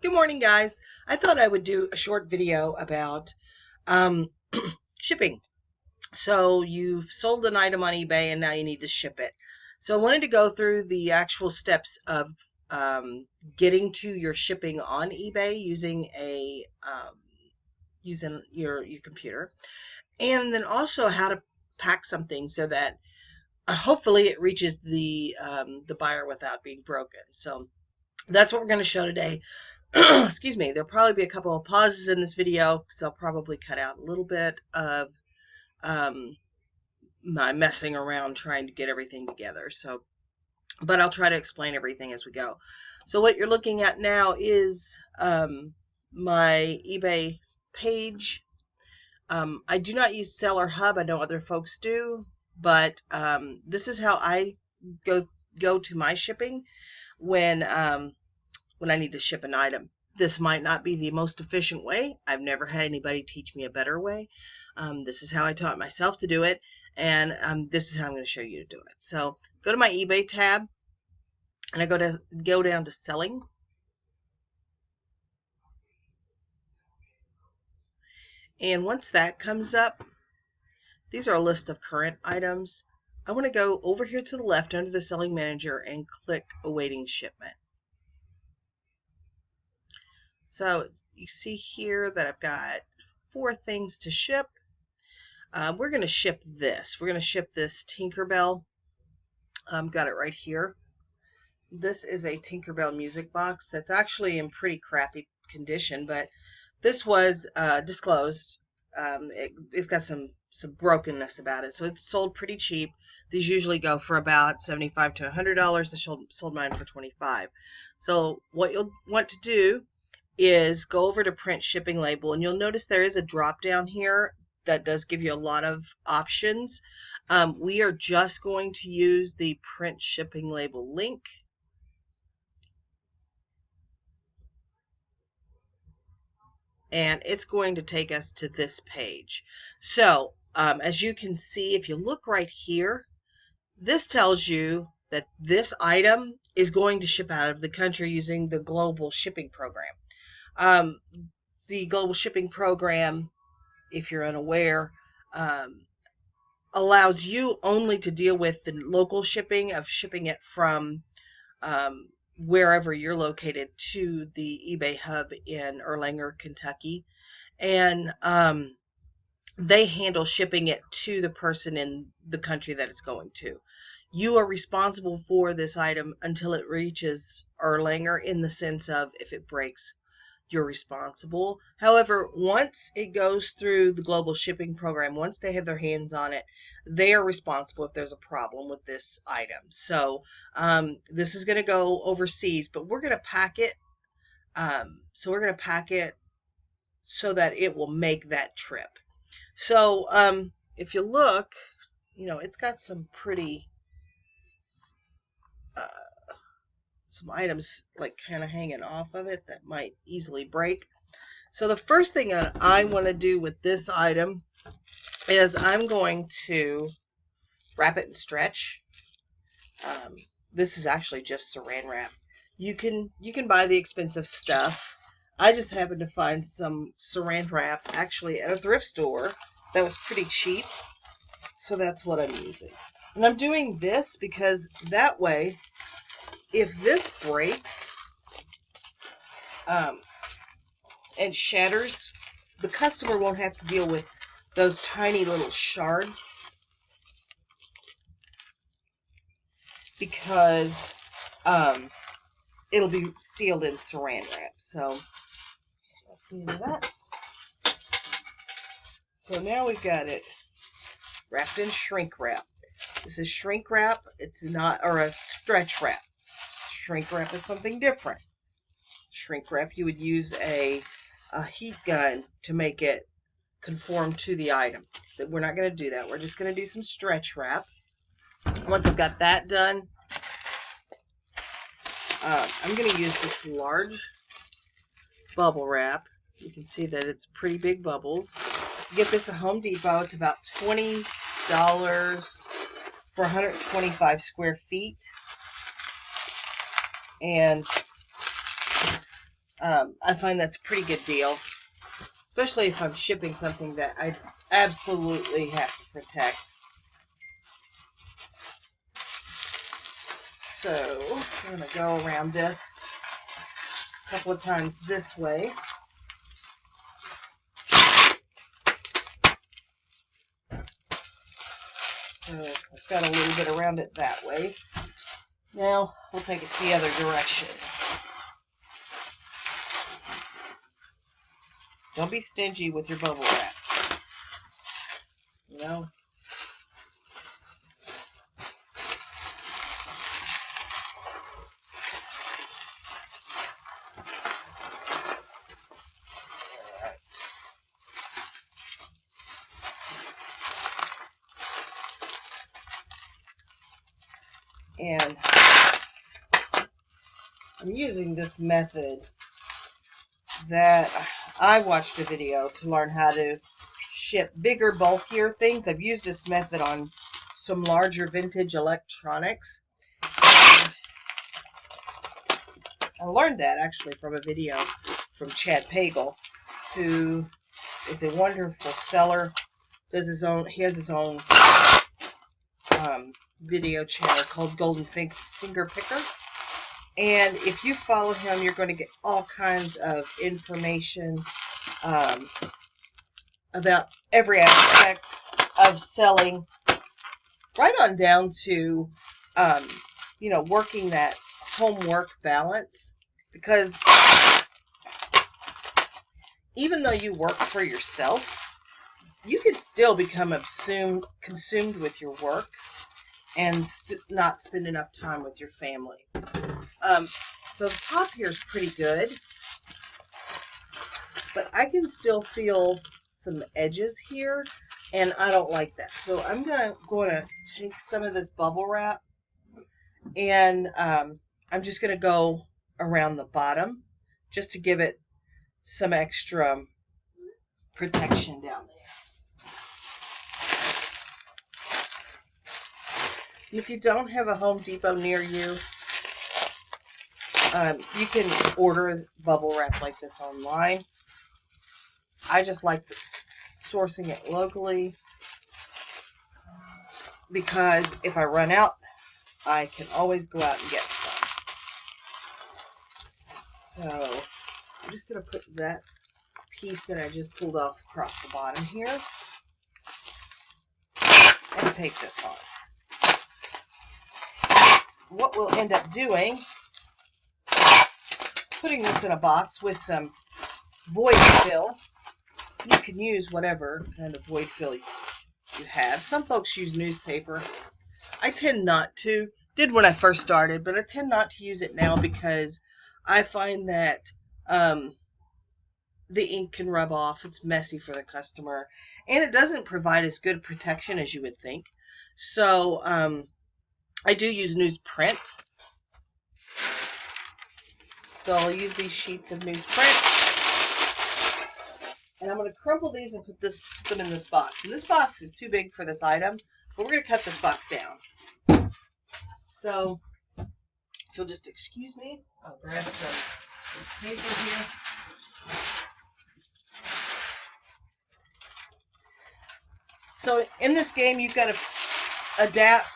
Good morning, guys. I thought I would do a short video about um, shipping. So you've sold an item on eBay and now you need to ship it. So I wanted to go through the actual steps of um, getting to your shipping on eBay using your computer, and then also how to pack something so that hopefully it reaches the buyer without being broken. So that's what we're going to show today. Excuse me, there'll probably be a couple of pauses in this video because I'll probably cut out a little bit of um, my messing around trying to get everything together. So, but I'll try to explain everything as we go. So what you're looking at now is my eBay page. I do not use Seller Hub. I know other folks do, but this is how I go to my shipping when I need to ship an item. This might not be the most efficient way. I've never had anybody teach me a better way. This is how I taught myself to do it, and this is how I'm going to show you to do it. So go to my eBay tab, and I go down to selling. And once that comes up, these are a list of current items. I want to go over here to the left under the selling manager and click awaiting shipment. So you see here that I've got 4 things to ship. We're going to ship this. We're going to ship this Tinkerbell. Got it right here. This is a Tinkerbell music box that's actually in pretty crappy condition, but this was disclosed. It's got some brokenness about it, so it's sold pretty cheap. These usually go for about $75 to $100. I sold mine for $25. So what you'll want to do is go over to print shipping label, and you'll notice there is a drop down here that does give you a lot of options. We are just going to use the print shipping label link. And it's going to take us to this page. So as you can see, if you look right here, this tells you that this item is going to ship out of the country using the global shipping program. The global shipping program, if you're unaware, allows you only to deal with the local shipping of shipping it from wherever you're located to the eBay hub in Erlanger, Kentucky. And they handle shipping it to the person in the country that it's going to. You are responsible for this item until it reaches Erlanger, in the sense of if it breaks, you're responsible. However, once it goes through the global shipping program, once they have their hands on it, they are responsible if there's a problem with this item. So this is going to go overseas, but we're going to pack it. So we're going to pack it so that it will make that trip. So if you look, it's got some pretty some items like kind of hanging off of it that might easily break. So the first thing that I want to do with this item is I'm going to wrap it in stretch. This is actually just saran wrap. You can buy the expensive stuff. I just happened to find some saran wrap actually at a thrift store that was pretty cheap. So that's what I'm using. And I'm doing this because that way, if this breaks and shatters, the customer won't have to deal with those tiny little shards, because it'll be sealed in saran wrap. So let's see that. So now we've got it wrapped in shrink wrap. This is shrink wrap. It's not, or a stretch wrap. Shrink wrap is something different. Shrink wrap, you would use a heat gun to make it conform to the item. But we're not going to do that. We're just going to do some stretch wrap. Once I've got that done, I'm going to use this large bubble wrap. You can see that it's pretty big bubbles. You get this at Home Depot. It's about $20 for 125 square feet. And I find that's a pretty good deal, especially if I'm shipping something that I absolutely have to protect. So I'm going to go around this a couple of times this way. So I've got a little bit around it that way. Now we'll take it the other direction. Don't be stingy with your bubble wrap. You know? And I'm using this method that I watched a video to learn how to ship bigger, bulkier things. I've used this method on some larger vintage electronics. I learned that actually from a video from Chad Pagel, who is a wonderful seller. He has his own video channel called Golden Finger Picker. And if you follow him, you're going to get all kinds of information about every aspect of selling, right on down to, working that home-work balance. Because even though you work for yourself, you can still become consumed with your work and not spend enough time with your family. So the top here is pretty good, but I can still feel some edges here, and I don't like that. So I'm going to take some of this bubble wrap, and I'm just going to go around the bottom just to give it some extra protection down there. If you don't have a Home Depot near you, you can order bubble wrap like this online. I just like sourcing it locally because if I run out, I can always go out and get some. So I'm just going to put that piece that I just pulled off across the bottom here and take this on. What we'll end up doing, putting this in a box with some void fill. You can use whatever kind of void fill you have. Some folks use newspaper. I tend not to. Did when I first started, but I tend not to use it now because I find that the ink can rub off. It's messy for the customer, and it doesn't provide as good protection as you would think. So I do use newsprint. So I'll use these sheets of newsprint. And I'm going to crumple these and put them in this box. And this box is too big for this item, but we're going to cut this box down. So if you'll just excuse me, I'll grab some paper here. So in this game, you've got to adapt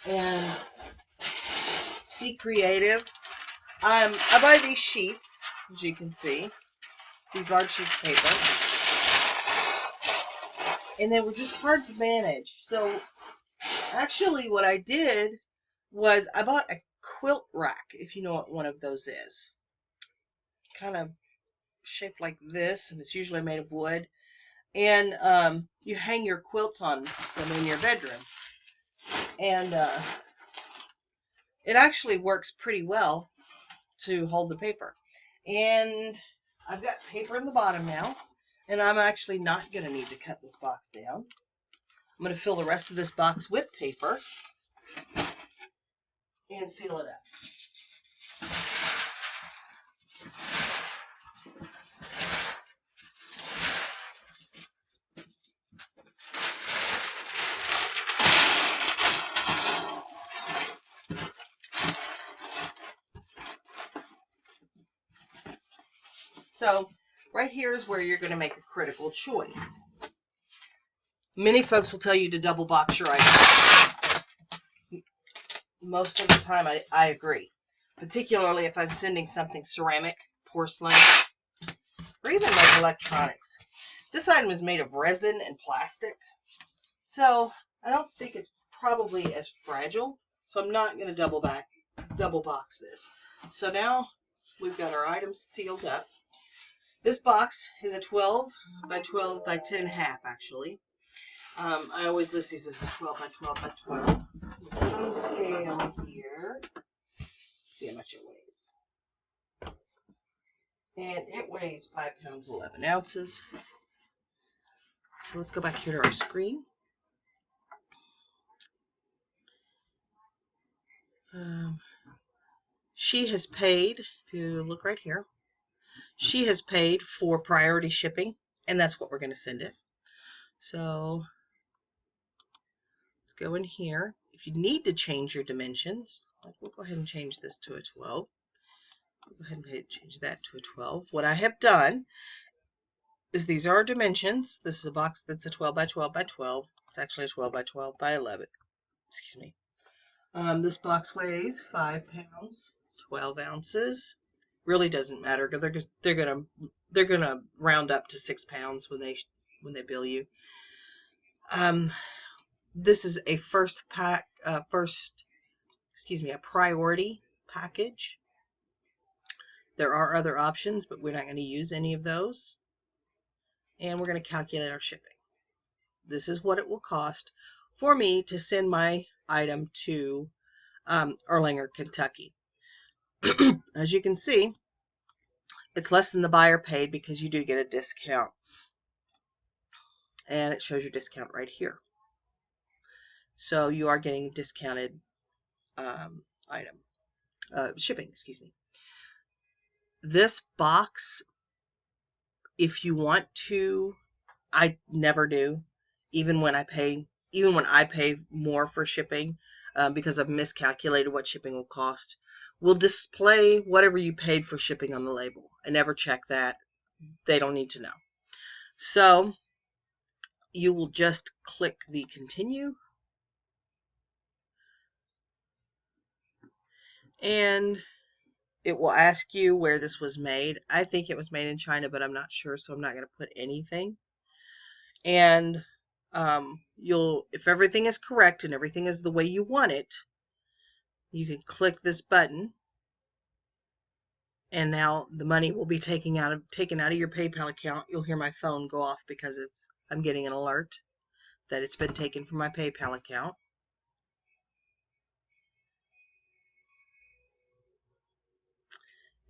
and be creative. I buy these sheets, as you can see, these large sheets of paper, and they were just hard to manage. So actually what I did was I bought a quilt rack, if you know what one of those is. Kind of shaped like this, and it's usually made of wood. And you hang your quilts on them in your bedroom. And it actually works pretty well to hold the paper. And I've got paper in the bottom now, and I'm actually not going to need to cut this box down. I'm going to fill the rest of this box with paper and seal it up. So right here is where you're going to make a critical choice. Many folks will tell you to double box your items. Most of the time I agree, particularly if I'm sending something ceramic, porcelain, or even like electronics. This item is made of resin and plastic, so I don't think it's probably as fragile, so I'm not going to double box this. So now we've got our items sealed up. This box is a 12 by 12 by 10 and a half, actually. I always list these as a 12 by 12 by 12. We'll put it on the scale here. See how much it weighs. And it weighs 5 pounds 11 ounces. So let's go back here to our screen. She has paid, if you look right here, she has paid for priority shipping, and that's what we're going to send it. So let's go in here. If you need to change your dimensions, we'll go ahead and change this to a 12. I'll go ahead and change that to a 12. What I have done is these are our dimensions. This is a box that's a 12 by 12 by 12. It's actually a 12 by 12 by 11. Excuse me. This box weighs 5 pounds, 12 ounces. Really doesn't matter because they're gonna round up to 6 pounds when they bill you. This is a a priority package. There are other options, but we're not going to use any of those. And we're going to calculate our shipping. This is what it will cost for me to send my item to Erlanger, Kentucky. As you can see, it's less than the buyer paid because you do get a discount. And it shows your discount right here. So you are getting a discounted shipping, excuse me. This box, if you want to, I never do, even when I pay more for shipping, because I've miscalculated what shipping will cost. We'll display whatever you paid for shipping on the label. I never check that. They don't need to know. So you will just click the continue. And it will ask you where this was made. I think it was made in China, but I'm not sure, so I'm not going to put anything. And if everything is correct and everything is the way you want it, you can click this button, and now the money will be taken out of your PayPal account. You'll hear my phone go off because I'm getting an alert that it's been taken from my PayPal account.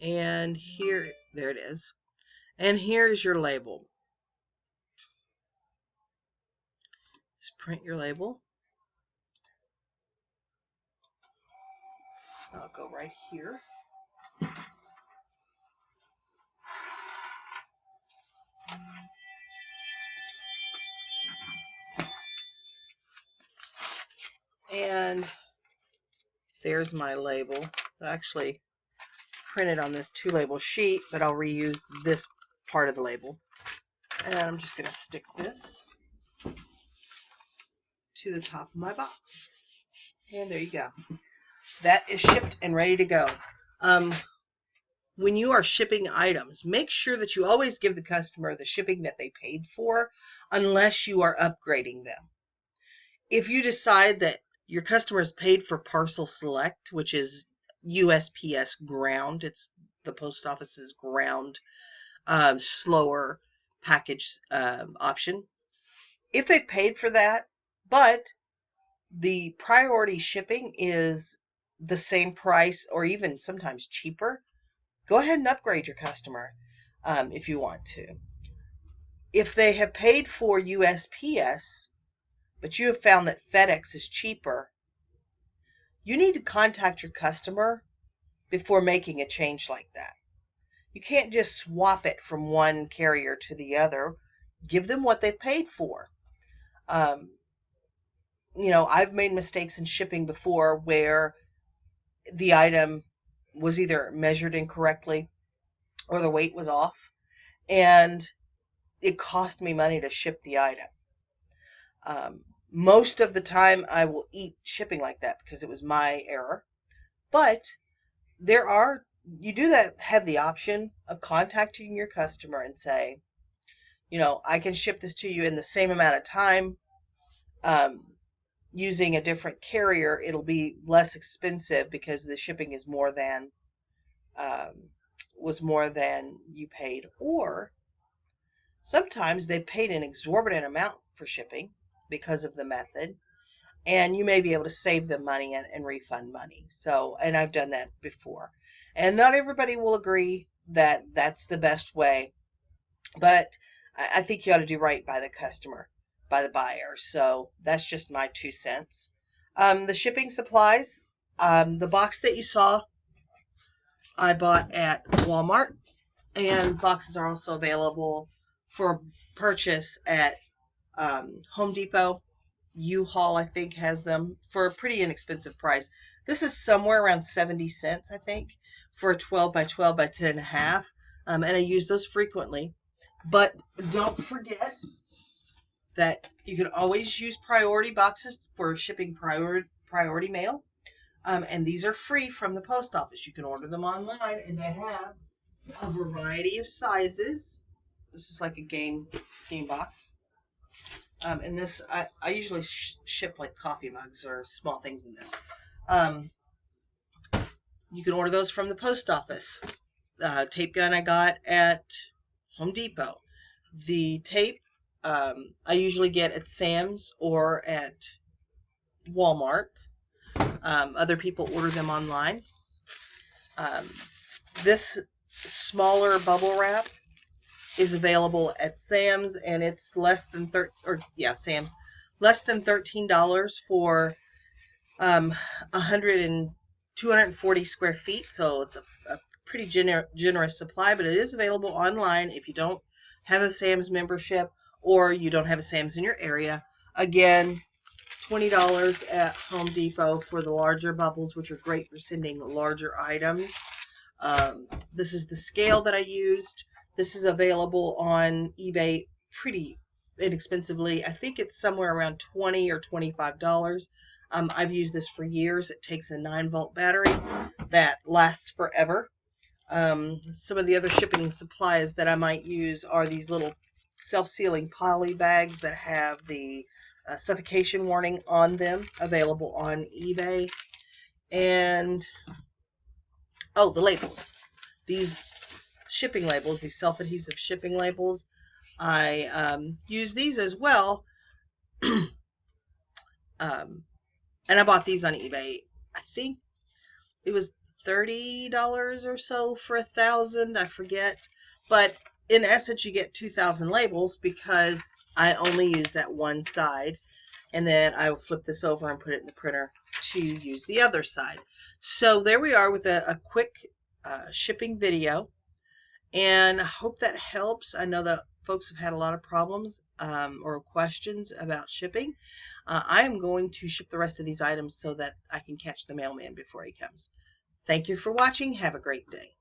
And there it is. And here's your label. Just print your label. I'll go right here. And there's my label. I actually printed on this 2-label sheet, but I'll reuse this part of the label. And I'm just going to stick this to the top of my box. And there you go. That is shipped and ready to go. When you are shipping items, make sure that you always give the customer the shipping that they paid for, unless you are upgrading them. If you decide that your customers paid for Parcel Select, which is USPS ground, it's the post office's ground slower package option. If they paid for that, but the priority shipping is the same price or even sometimes cheaper, go ahead and upgrade your customer if you want to. If they have paid for USPS, but you have found that FedEx is cheaper, you need to contact your customer before making a change like that. You can't just swap it from one carrier to the other. Give them what they paid for. I've made mistakes in shipping before where the item was either measured incorrectly or the weight was off. and it cost me money to ship the item. Most of the time I will eat shipping like that because it was my error. But you do that, have the option of contacting your customer and say, I can ship this to you in the same amount of time. Using a different carrier, it'll be less expensive because the shipping is was more than you paid. Or sometimes they paid an exorbitant amount for shipping because of the method, and you may be able to save them money and refund money. So, and I've done that before. And not everybody will agree that that's the best way, but I think you ought to do right by the customer, by the buyer. So that's just my 2 cents. The shipping supplies, the box that you saw, I bought at Walmart, and boxes are also available for purchase at Home Depot. U-Haul, I think, has them for a pretty inexpensive price. This is somewhere around 70 cents, I think, for a 12 by 12 by 10.5. And I use those frequently. But don't forget that you can always use priority boxes for shipping priority mail. And these are free from the post office. You can order them online, and they have a variety of sizes. This is like a game box. And this, I usually ship like coffee mugs or small things in this. You can order those from the post office. Tape gun I got at Home Depot. The tape I usually get at Sam's or at Walmart. Other people order them online. This smaller bubble wrap is available at Sam's, and it's less than Sam's, less than $13 for 240 square feet. So it's a pretty generous supply, but it is available online if you don't have a Sam's membership or you don't have a Sam's in your area. Again, $20 at Home Depot for the larger bubbles, which are great for sending larger items. This is the scale that I used. This is available on eBay pretty inexpensively. I think it's somewhere around $20 or $25. I've used this for years. It takes a 9-volt battery that lasts forever. Some of the other shipping supplies that I might use are these little self-sealing poly bags that have the suffocation warning on them, available on eBay. And the labels. These shipping labels, these self-adhesive shipping labels, I use these as well. And I bought these on eBay. I think it was $30 or so for 1,000. I forget. But in essence, you get 2,000 labels because I only use that one side. And then I will flip this over and put it in the printer to use the other side. So there we are with a quick shipping video. And I hope that helps. I know that folks have had a lot of problems or questions about shipping. I am going to ship the rest of these items so that I can catch the mailman before he comes. Thank you for watching. Have a great day.